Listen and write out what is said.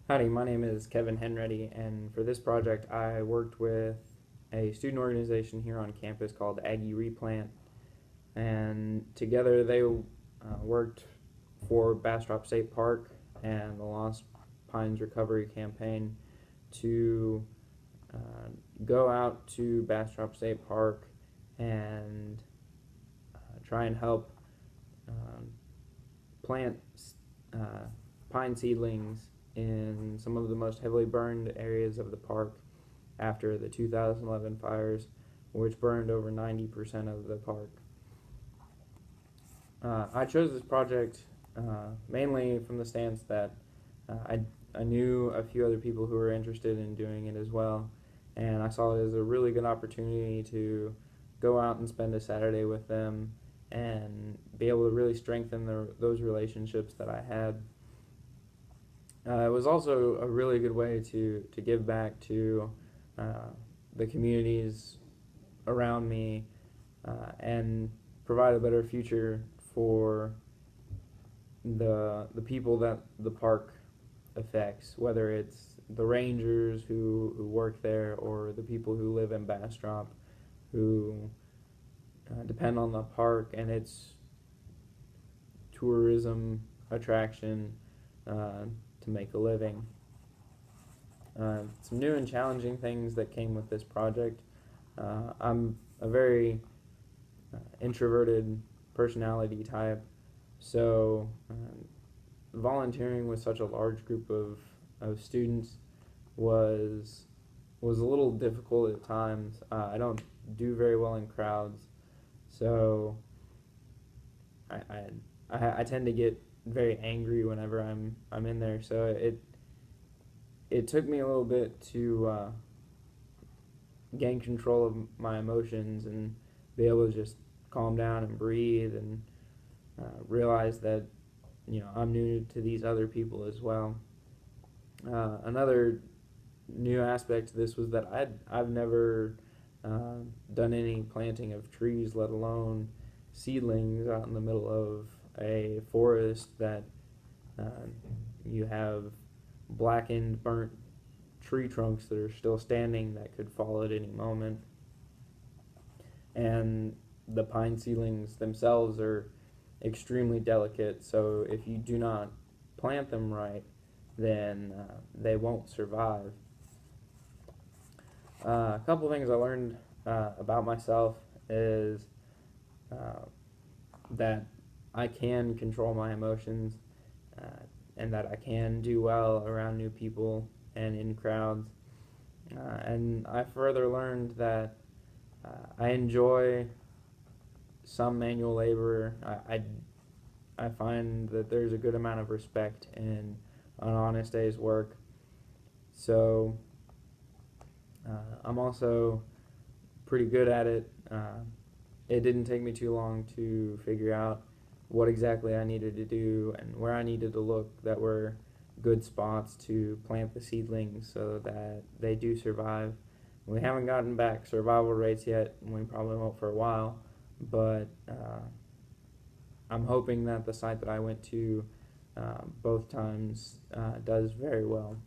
Howdy, my name is Kevin Henretty, and for this project I worked with a student organization here on campus called Aggie Replant, and together they worked for Bastrop State Park and the Lost Pines Recovery Campaign to go out to Bastrop State Park and try and help plant pine seedlings in some of the most heavily burned areas of the park after the 2011 fires, which burned over 90% of the park. I chose this project mainly from the stance that I knew a few other people who were interested in doing it as well, and I saw it as a really good opportunity to go out and spend a Saturday with them and be able to really strengthen those relationships that I had. It was also a really good way to give back to the communities around me and provide a better future for the people that the park affects, whether it's the rangers who work there or the people who live in Bastrop who depend on the park and its tourism attraction to make a living. Some new and challenging things that came with this project. I'm a very introverted personality type, so volunteering with such a large group of students was a little difficult at times. I don't do very well in crowds, so I tend to get very angry whenever I'm in there. So it took me a little bit to gain control of my emotions and be able to just calm down and breathe and realize that I'm new to these other people as well. Another new aspect to this was that I've never done any planting of trees, let alone seedlings out in the middle of a forest that you have blackened, burnt tree trunks that are still standing that could fall at any moment. And the pine seedlings themselves are extremely delicate, so if you do not plant them right, then they won't survive. A couple things I learned about myself is that I can control my emotions and that I can do well around new people and in crowds. And I further learned that I enjoy some manual labor. I find that there's a good amount of respect in an honest day's work. So I'm also pretty good at it. It didn't take me too long to figure out what exactly I needed to do and where I needed to look that were good spots to plant the seedlings so that they do survive. We haven't gotten back survival rates yet, and we probably won't for a while, but I'm hoping that the site that I went to both times does very well.